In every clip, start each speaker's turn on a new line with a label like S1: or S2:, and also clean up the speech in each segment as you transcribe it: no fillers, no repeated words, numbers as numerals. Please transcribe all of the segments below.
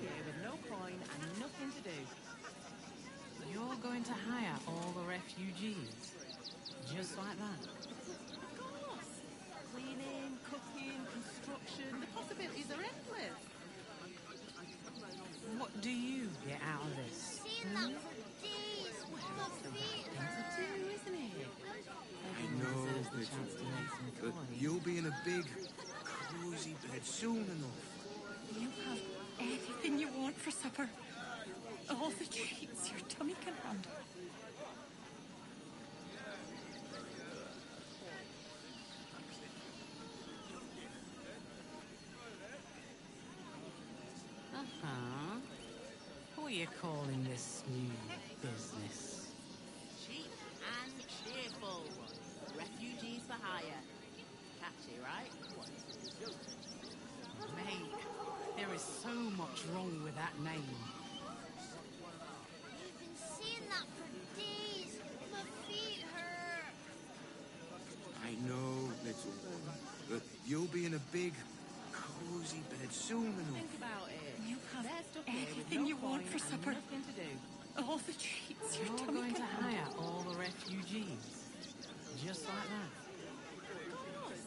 S1: here with no coin and nothing to do.
S2: You're going to hire all the refugees? Just like that?
S1: Of course. Cleaning, cooking, construction, the possibilities are endless.
S2: What do you get out of this?
S3: Seen that for days. My feet hurt.
S1: Isn't it?
S4: I know, but you'll be in a big, cozy bed soon enough.
S5: You have everything you want for supper. All the treats your tummy can handle.
S2: Uh-huh. What are you calling this new business?
S1: Cheap and cheerful. Refugees for hire. Catchy, right?
S2: Mate, there is so much wrong with that name.
S3: I've been seeing that for days. My feet hurt.
S4: I know, little, but you'll be in a big, cozy bed soon enough.
S1: Think about it.
S5: You have
S1: They're stuck here with
S5: everything
S1: no
S5: you want
S1: coin
S5: for
S1: and
S5: supper.
S1: nothing to do.
S5: All the treats your
S2: You're
S5: tummy
S2: going
S5: can
S2: to
S5: handle.
S2: hire all the refugees? Just like that?
S1: Of course.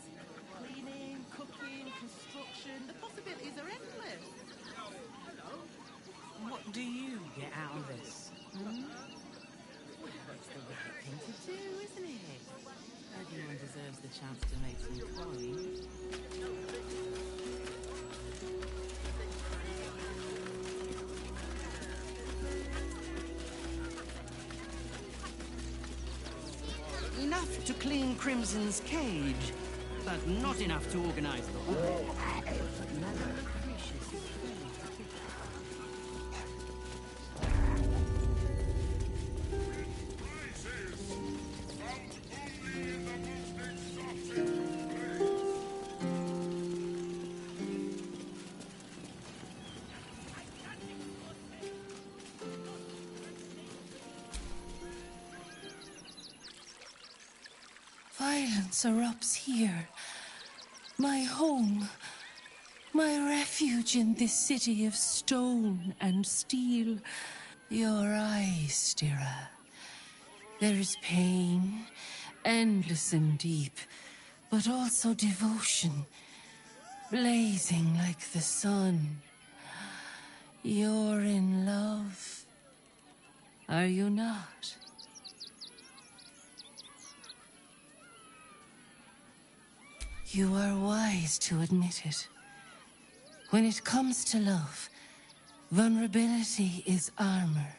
S1: Cleaning, cooking, construction, the possibilities are endless.
S2: What do you get out of this?
S1: Well, it's the right thing to do, isn't it? Everyone deserves the chance to make some coin.
S6: Enough to clean Crimson's cage, but not enough to organize the whole.
S7: Violence erupts here. My home. My refuge in this city of stone and steel. Your eyes, Stira. There is pain, endless and deep, but also devotion, blazing like the sun. You're in love. Are you not? You are wise to admit it. When it comes to love, vulnerability is armor,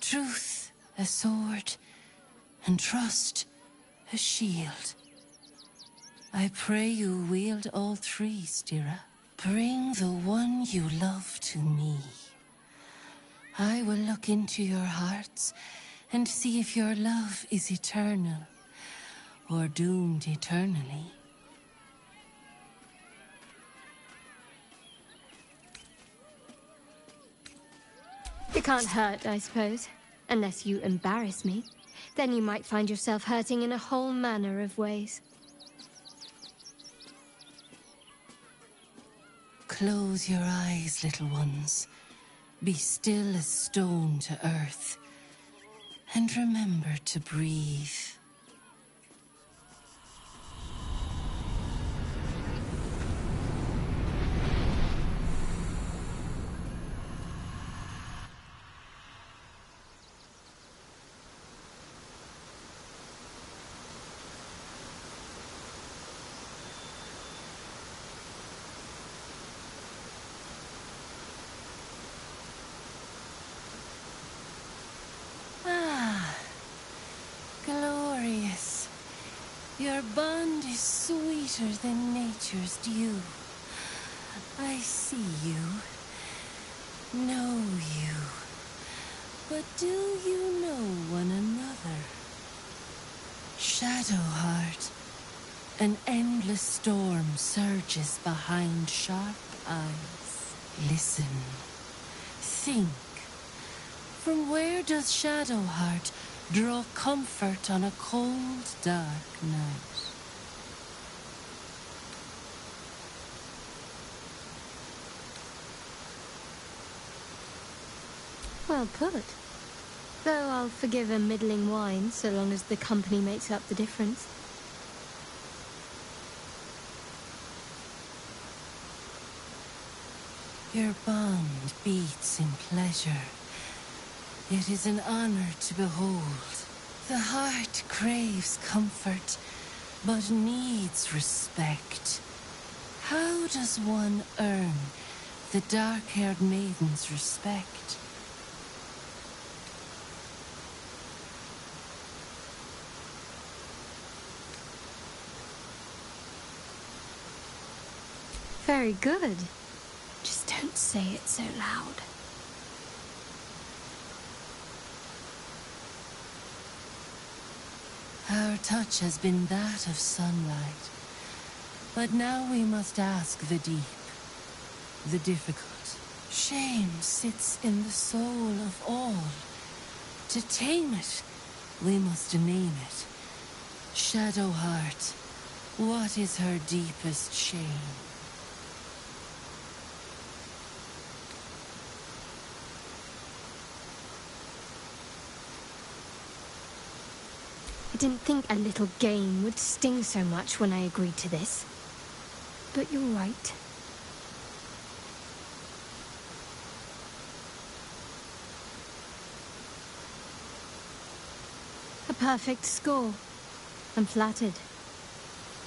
S7: truth a sword, and trust a shield. I pray you wield all three, Stira. Bring the one you love to me. I will look into your hearts and see if your love is eternal or doomed eternally.
S8: It can't hurt, I suppose. Unless you embarrass me. Then you might find yourself hurting in a whole manner of ways.
S7: Close your eyes, little ones. Be still as stone to earth. And remember to breathe. Glorious. Your bond is sweeter than nature's dew. I see you, know you, but do you know one another? Shadowheart, an endless storm surges behind sharp eyes. Listen, think. From where does Shadowheart draw comfort on a cold, dark night?
S8: Well put. Though I'll forgive a middling wine so long as the company makes up the difference.
S7: Your bond beats in pleasure. It is an honor to behold. The heart craves comfort, but needs respect. How does one earn the dark-haired maiden's respect?
S8: Very good. Just don't say it so loud.
S7: Our touch has been that of sunlight. But now we must ask the deep, the difficult. Shame sits in the soul of all. To tame it, we must name it. Shadow heart, what is her deepest shame?
S8: I didn't think a little game would sting so much when I agreed to this. But you're right. A perfect score. I'm flattered.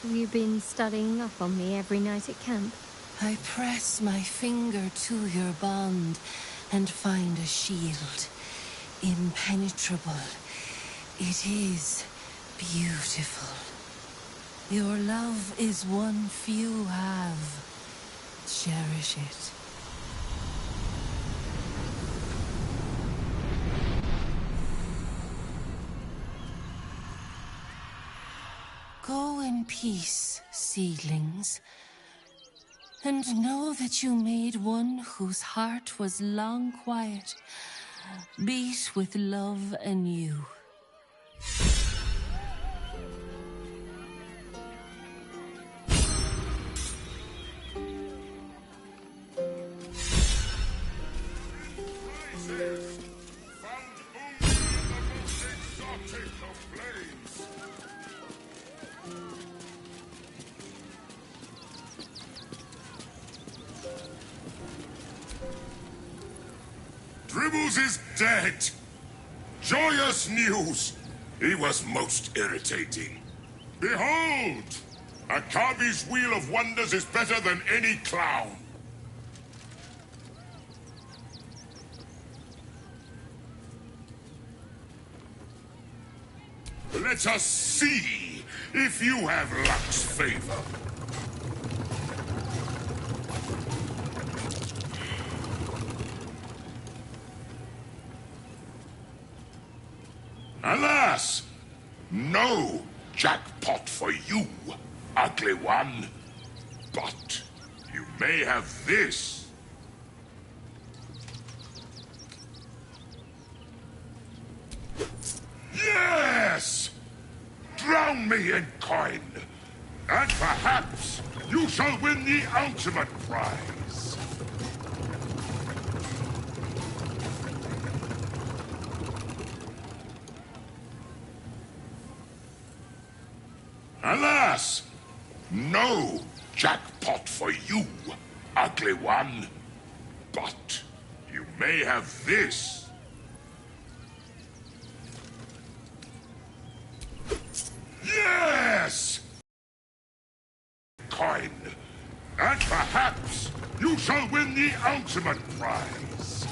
S8: Have you been studying up on me every night at camp?
S7: I press my finger to your bond and find a shield. Impenetrable. It is beautiful. Your love is one few have. Cherish it. Go in peace, seedlings, and know that you made one whose heart was long quiet beat with love anew.
S9: Dribbles is dead! Joyous news! He was most irritating. Behold! Akabi's Wheel of Wonders is better than any clown. Let us see if you have luck's favor. Alas! No jackpot for you, ugly one. But you may have this. Yes! Drown me in coin, and perhaps you shall win the ultimate prize. Alas! No jackpot for you, ugly one. But you may have this. Yes! Coin. And perhaps you shall win the ultimate prize.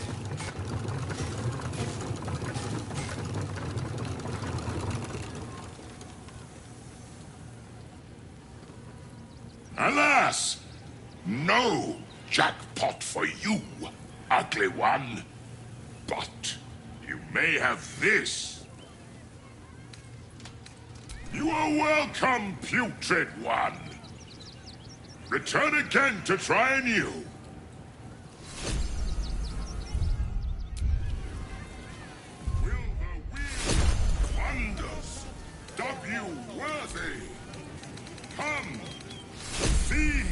S9: Alas! No jackpot for you, ugly one. But you may have this. You are welcome, putrid one. Return again to try anew. Will the Wheel of Wonders dub you worthy? Come, see.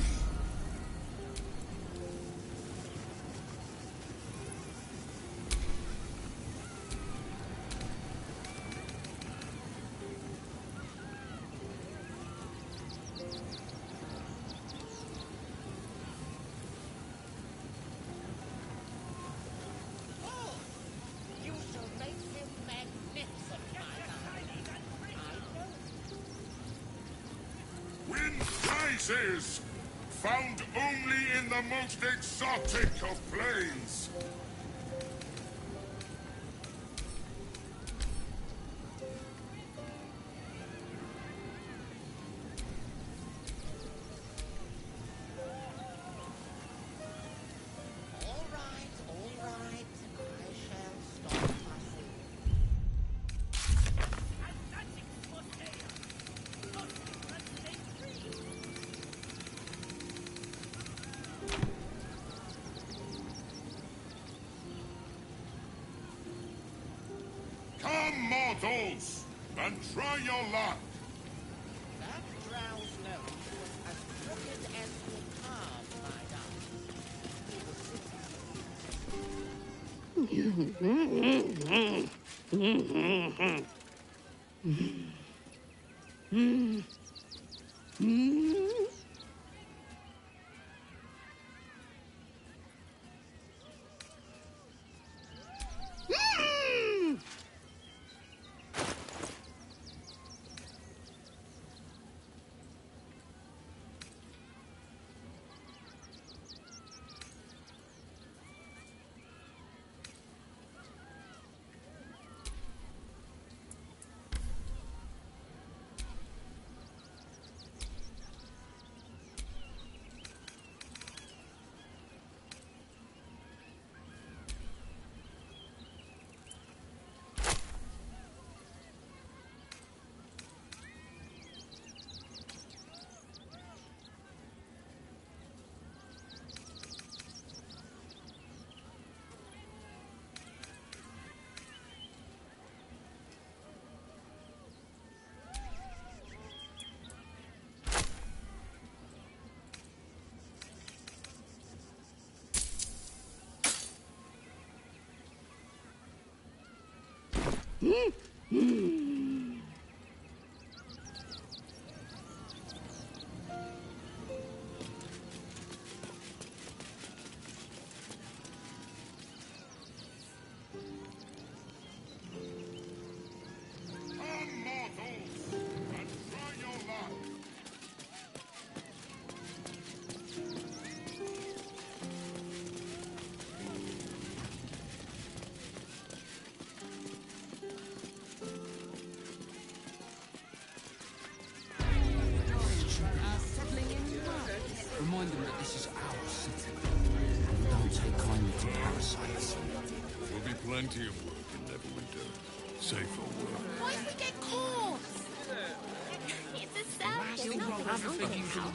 S9: win prizes! Found only in the most exotic of planes!
S10: All right. I shall stop fussing.
S9: Come, mortals, and try your luck!
S10: That drow's nose was as crooked as your palm, my darling.
S9: Come, mortals, and try your luck!
S6: Remind them that this is our city. And we don't take kindly to parasites.
S9: There'll be plenty of work in Neverwinter. Safer work.
S3: What if we get caught? It's a circus, not a house.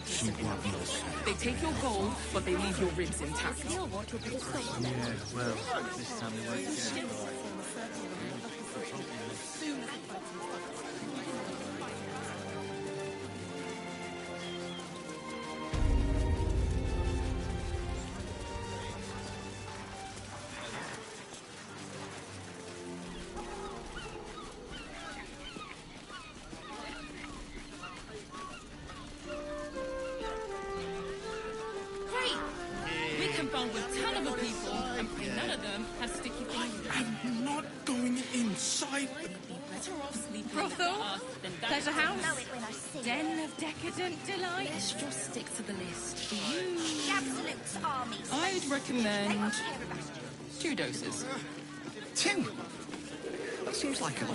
S6: She won't lose.
S2: They take your gold, but they leave your ribs intact.
S3: Still want to put a question.
S11: Well, this time they won't get it.
S2: Great! We can bond with a ton of the people, and pray none of them have sticky things.
S4: I'm not going inside.
S2: You'd be better off sleeping in the
S5: Brothel?
S2: gutter than that.
S5: There's a house.
S3: Know it when I see it.
S5: Den of decadent delight.
S2: Let's just stick to the list.
S3: The Absolute's army.
S2: I'd
S3: They
S2: recommend
S3: won't care about you.
S2: 2 doses.
S11: 2? That seems like a lot.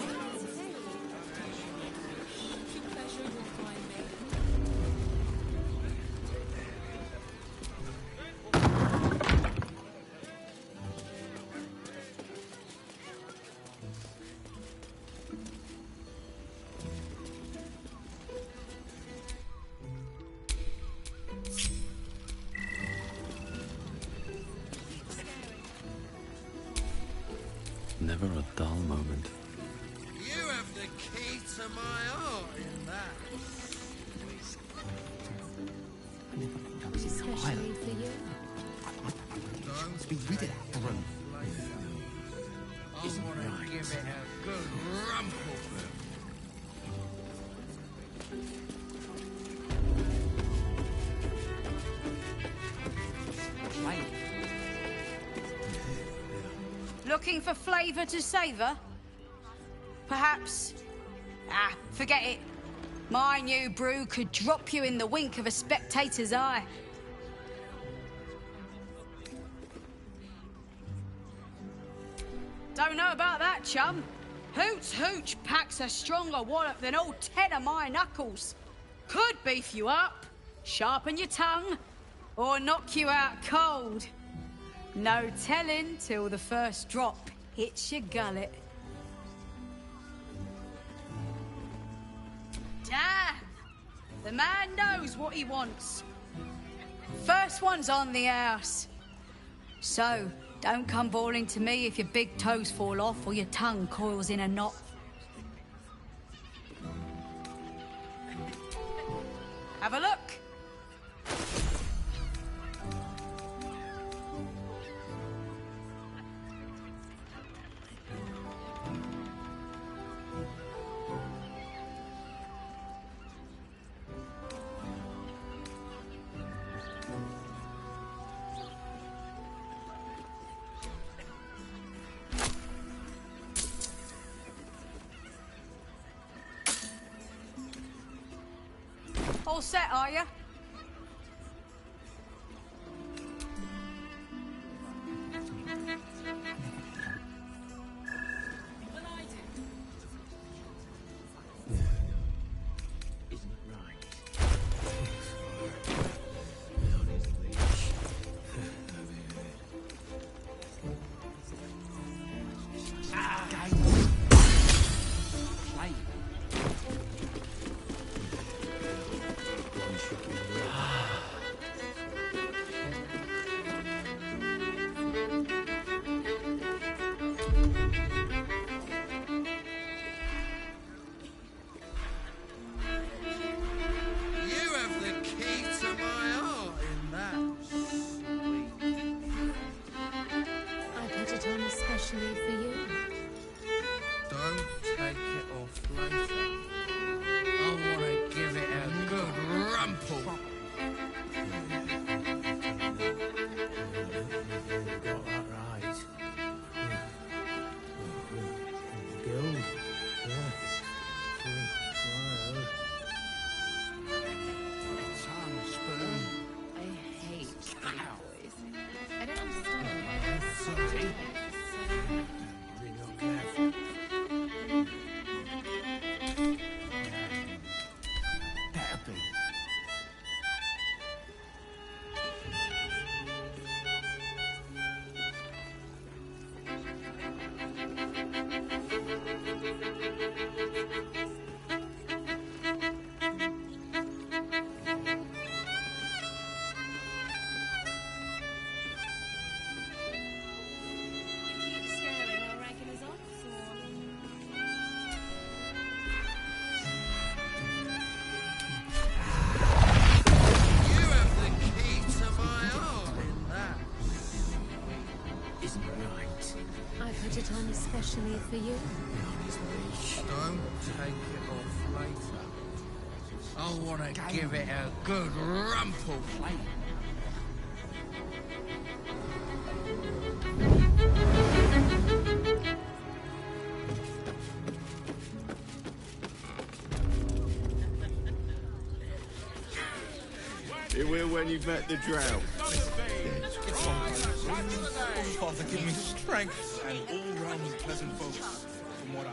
S12: Never a dull moment.
S10: You have the key to my heart in that.
S11: I never thought I was in the island.
S8: for you.
S11: I want to be rid of that broom.
S10: I want to give it a good rumple.
S11: Right.
S5: Looking for flavour to savour? Perhaps. Forget it.
S12: My new brew could drop you in the wink of a spectator's eye. Don't know about that, chum. Hoots Hooch packs a stronger wallop than all 10 of my knuckles. Could beef you up, sharpen your tongue, or knock you out cold. No telling till the first drop hits your gullet. Damn! The man knows what he wants. First one's on the house. So, don't come bawling to me if your big toes fall off or your tongue coils in a knot. Have a look. All set, are you?
S8: Especially for you.
S10: Don't take it off later. I want to give it a good rumple.
S13: Got that right. Go. Yes.
S11: Tongue, spoon.
S1: I hate these boys. I don't understand.
S11: Sorry. Be not careful. Better be.
S8: Especially for you.
S10: Don't take it off later. I want to give it a good rumple.
S4: Here we're when you've met the drought.
S14: Father, give me strength and all round pleasant folks from what I...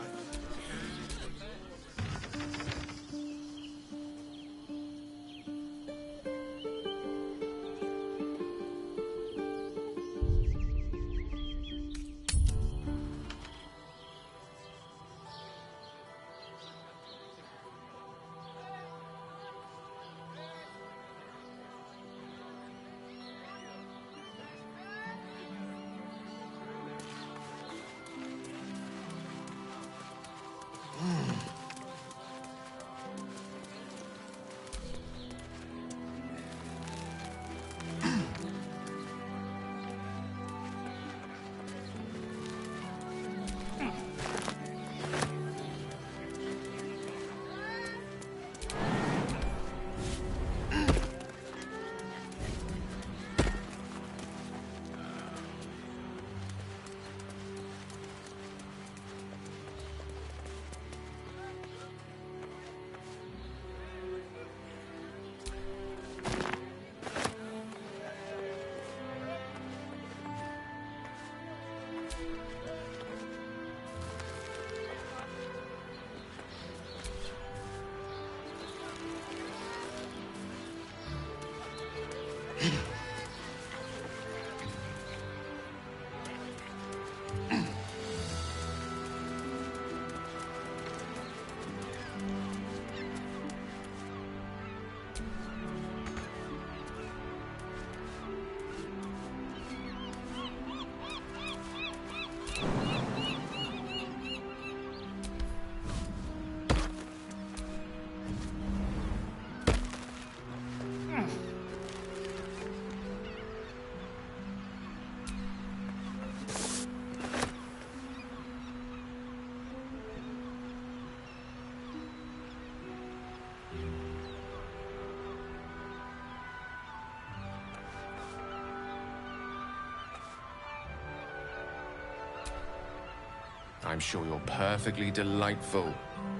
S15: I'm sure you're perfectly delightful.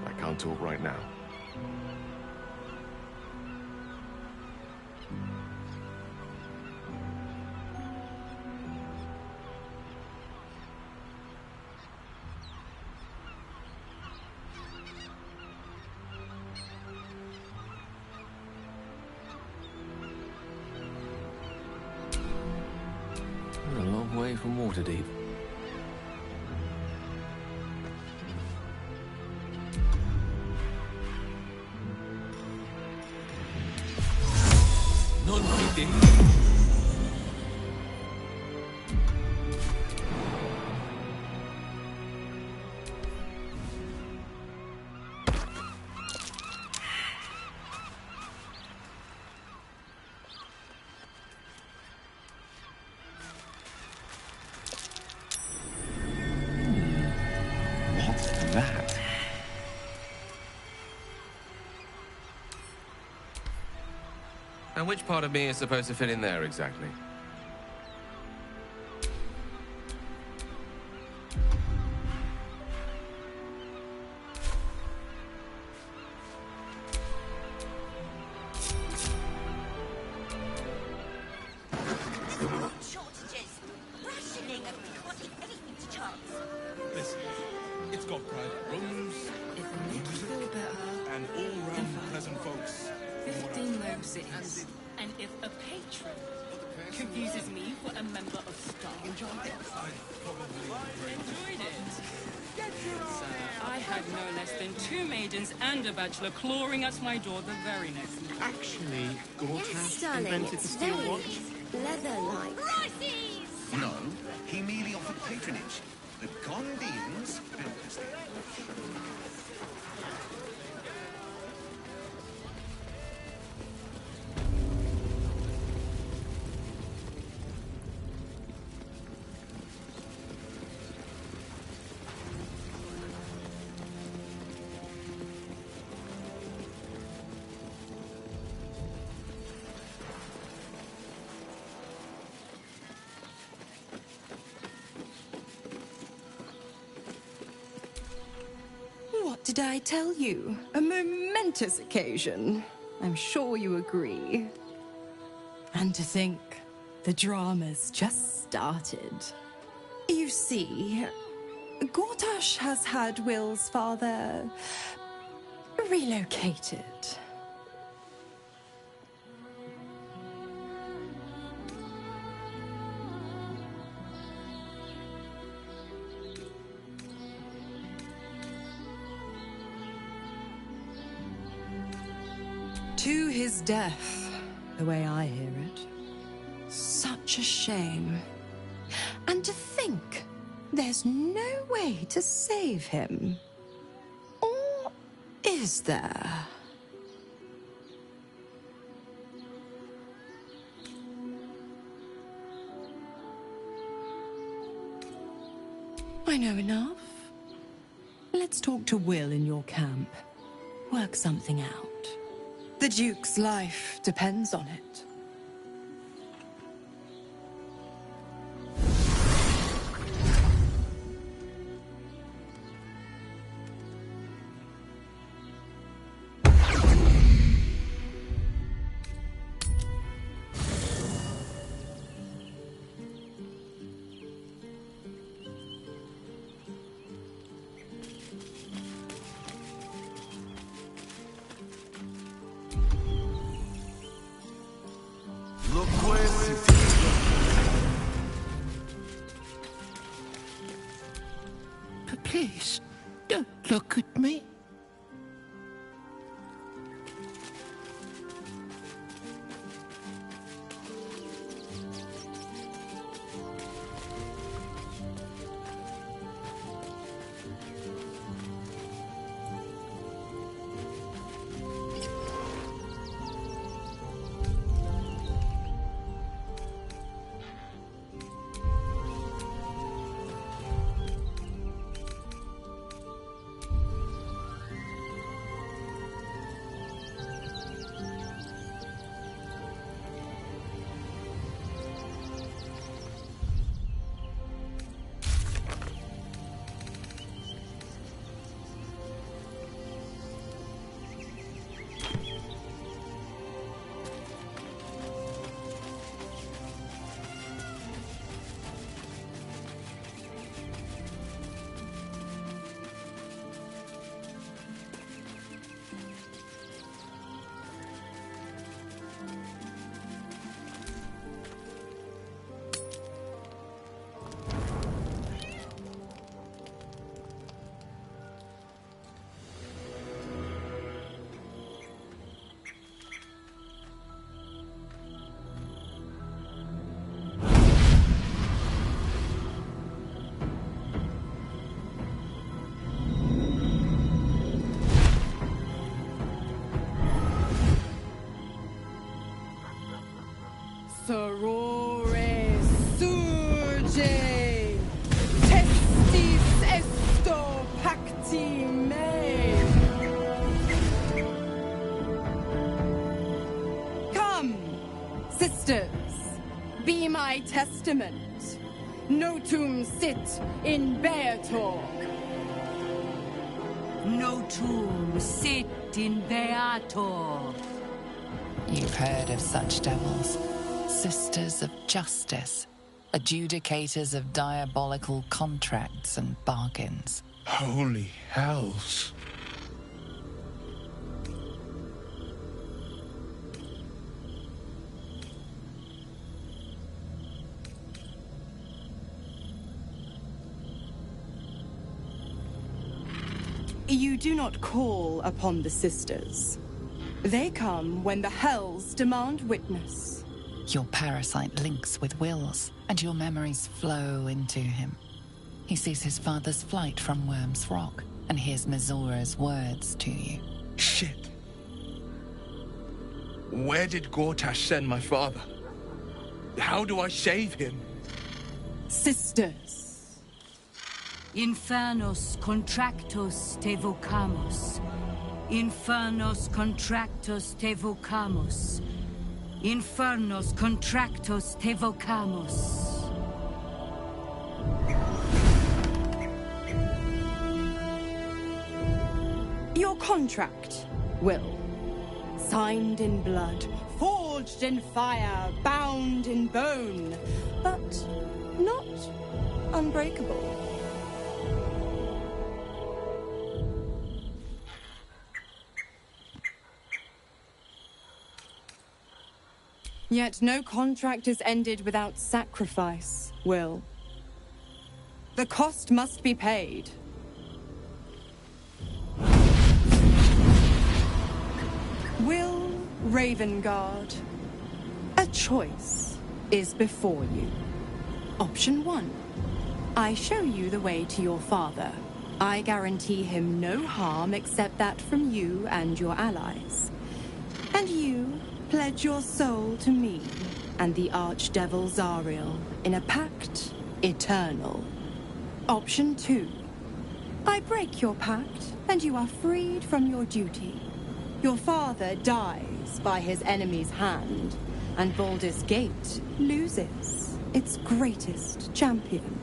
S15: I can't talk right now. We're a long way from Waterdeep. Non-fitting. What's that? And which part of me is supposed to fit in there exactly?
S16: Shortages, rationing of can't eat anything to chance.
S14: Listen, it's got private rooms, and all-round pleasant folks.
S5: 15 low cities. And if a patron confuses me for a member of staff, enjoyed it. I had no less than 2 maidens and a bachelor clawing at my door the very next morning.
S13: Actually,
S3: Yes, darling, it's very leather-like.
S11: No, he merely offered patronage. The Gondians built this thing.
S17: What did I tell you? A momentous occasion. I'm sure you agree. And to think, the drama's just started. You see, Gortash has had Will's father relocated. To his death, the way I hear it. Such a shame. And to think there's no way to save him. Or is there? I know enough. Let's talk to Will in your camp. Work something out. The Duke's life depends on it.
S13: But please, don't look at me.
S17: sorore surge, testis esto pacti me. Come, sisters, be my testament. Notum sit in beator.
S18: Notum sit in beator.
S19: You've heard of such devils. Sisters of justice. Adjudicators of diabolical contracts and bargains.
S14: Holy hells.
S17: You do not call upon the sisters. They come when the hells demand witness.
S19: Your parasite links with Will's, and your memories flow into him. He sees his father's flight from Worm's Rock, and hears Mizora's words to you.
S14: Shit. Where did Gortash send my father? How do I save him?
S17: Sisters.
S18: Infernos contractos te vocamus. Infernos contractos te vocamus. Infernos contractos te vocamus.
S17: Your contract, Will. Signed in blood, forged in fire, bound in bone, but not unbreakable. Yet no contract is ended without sacrifice, Will. The cost must be paid. Will Ravengard, a choice is before you. Option 1. I show you the way to your father. I guarantee him no harm except that from you and your allies. And you pledge your soul to me and the archdevil Zariel in a pact eternal. Option 2. I break your pact and you are freed from your duty. Your father dies by his enemy's hand, and Baldur's Gate loses its greatest champion.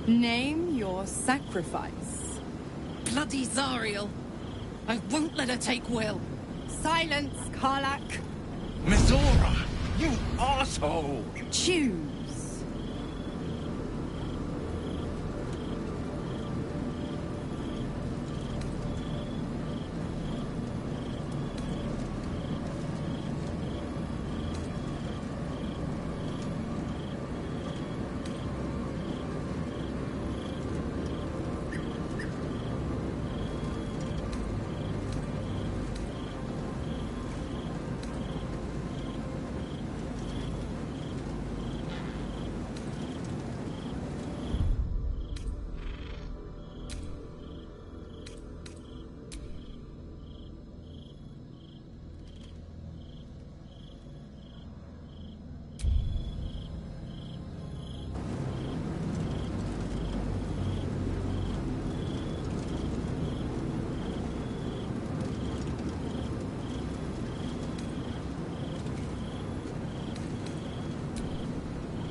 S17: Name your sacrifice.
S6: Bloody Zariel! I won't let her take Will.
S17: Silence, Karlak.
S14: Mizora, you asshole!
S17: Choose.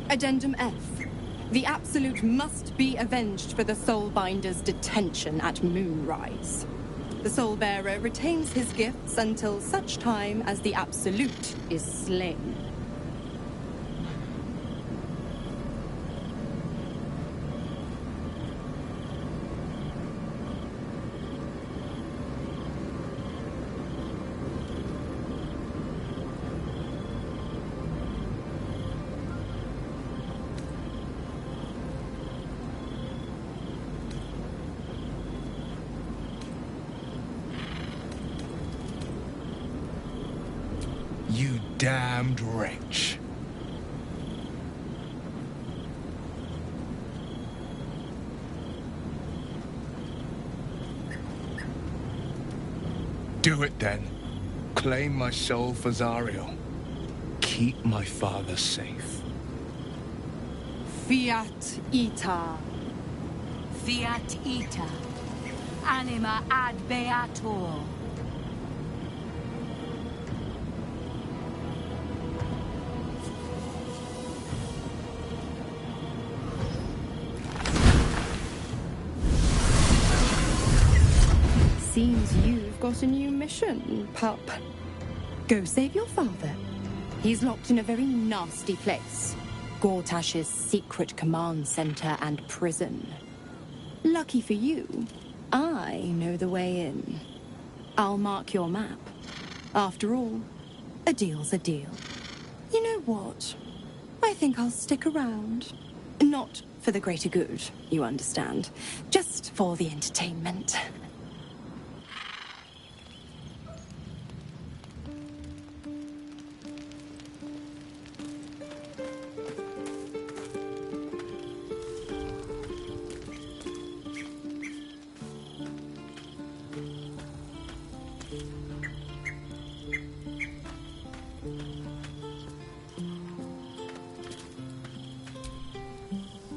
S17: Addendum F. The Absolute must be avenged for the Soulbinder's detention at Moonrise. The Soulbearer retains his gifts until such time as the Absolute is slain.
S14: You damned wretch. Do it then. Claim my soul for Zariel. keep my father safe.
S17: Fiat ita.
S18: Fiat ita. Anima ad beator.
S17: Seems you've got a new mission, pup. Go save your father. He's locked in a very nasty place. Gortash's secret command center and prison. Lucky for you, I know the way in. I'll mark your map. After all, a deal's a deal. You know what? I think I'll stick around. Not for the greater good, you understand. Just for the entertainment.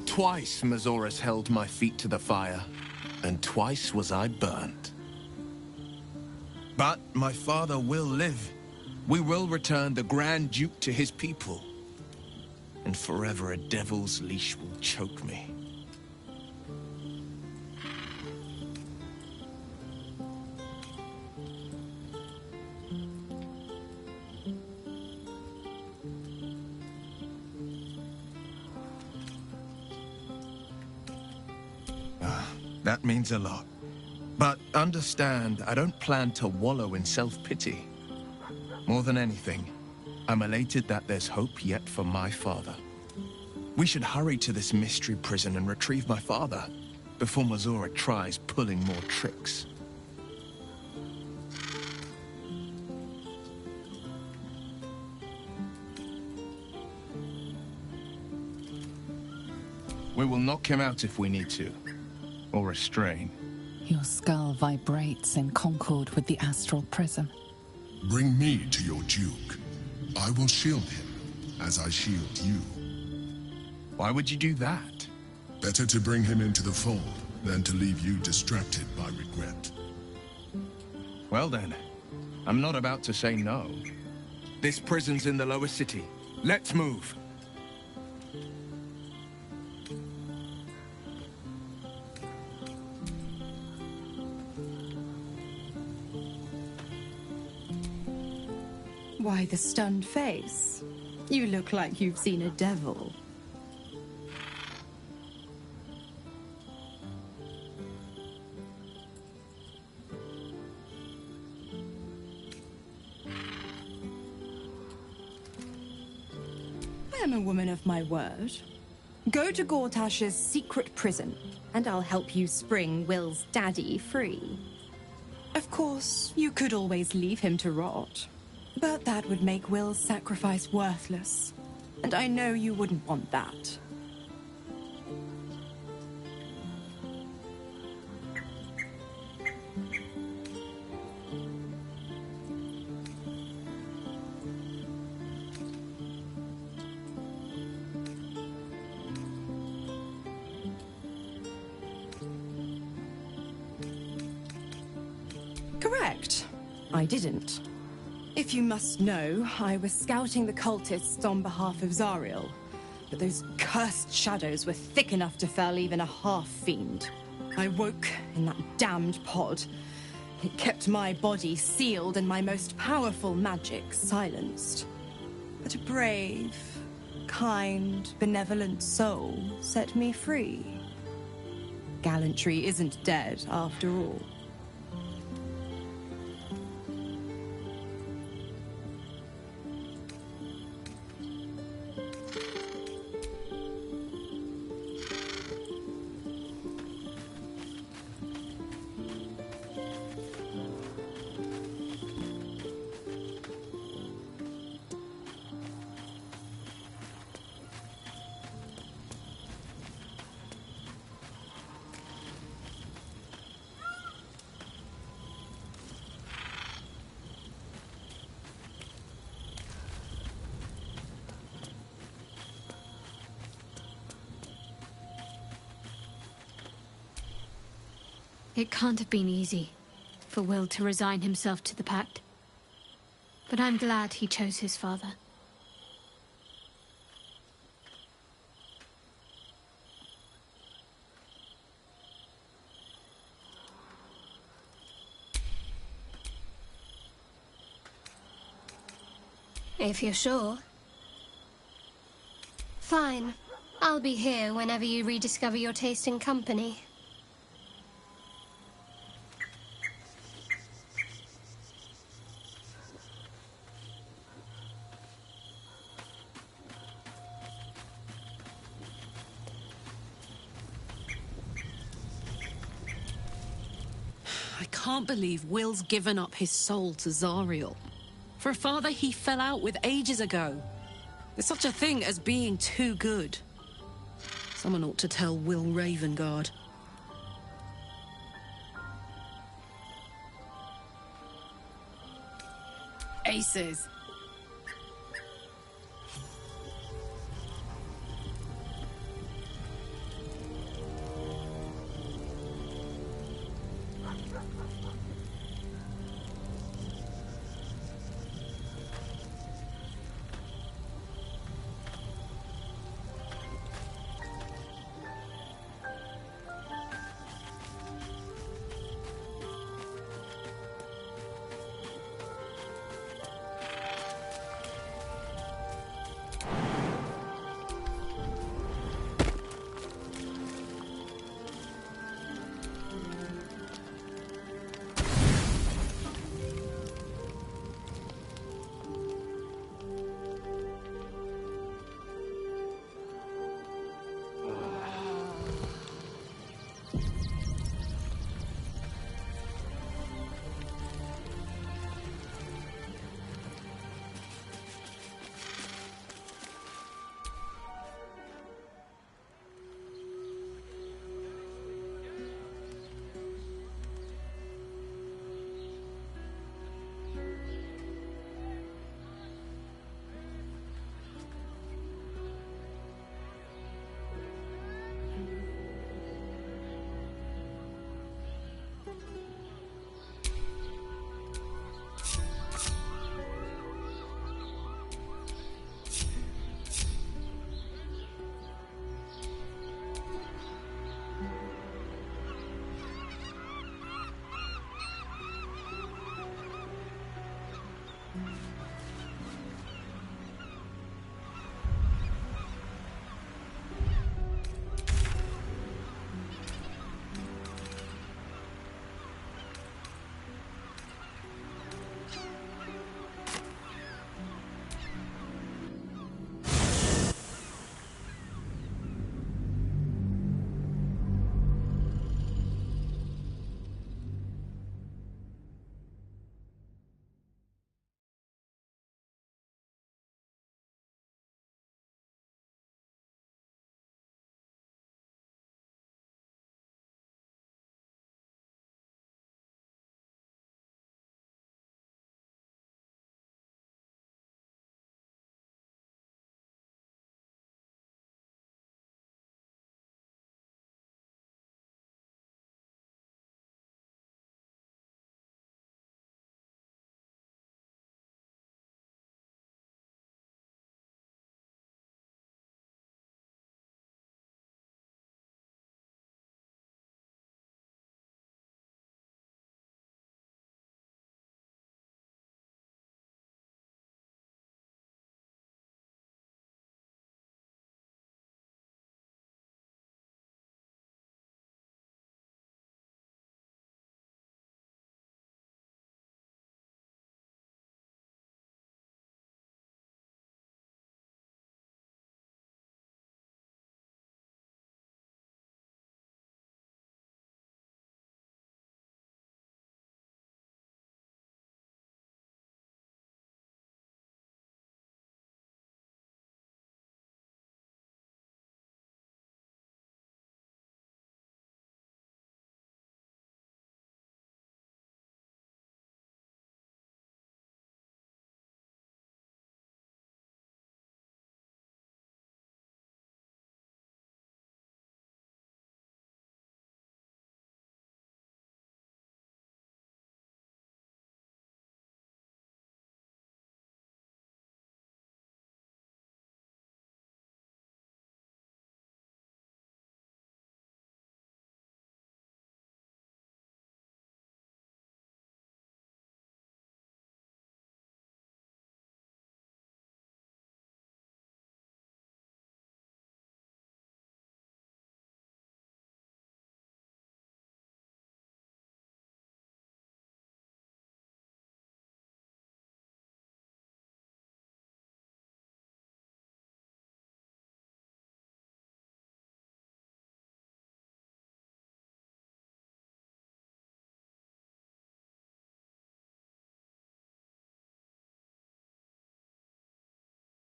S14: Twice Mazoras held my feet to the fire, and twice was I burnt. But my father will live. We will return the Grand Duke to his people. And forever a devil's leash will choke me. That means a lot. But understand, I don't plan to wallow in self-pity. More than anything, I'm elated that there's hope yet for my father. We should hurry to this mystery prison and retrieve my father before Mazora tries pulling more tricks. We will knock him out if we need to. Or restrain.
S19: Your skull vibrates in concord with the astral prism.
S9: Bring me to your Duke. I will shield him, as I shield you.
S14: Why would you do that?
S9: Better to bring him into the fold than to leave you distracted by regret.
S14: Well then, I'm not about to say no. This prison's in the lower city. Let's move.
S17: Why the stunned face? You look like you've seen a devil. I am a woman of my word. Go to Gortash's secret prison, and I'll help you spring Will's daddy free. Of course, you could always leave him to rot. But that would make Will's sacrifice worthless. And I know you wouldn't want that. Correct. I didn't. If you must know, I was scouting the cultists on behalf of Zariel. But those cursed shadows were thick enough to fell even a half-fiend. I woke in that damned pod. It kept my body sealed and my most powerful magic silenced. But a brave, kind, benevolent soul set me free. Gallantry isn't dead, after all.
S8: It can't have been easy for Will to resign himself to the pact. But I'm glad he chose his father. If you're sure. Fine. I'll be here whenever you rediscover your taste in company.
S20: I can't believe Will's given up his soul to Zariel. For a father he fell out with ages ago. There's such a thing as being too good. Someone ought to tell Will Ravengard.
S17: Aces.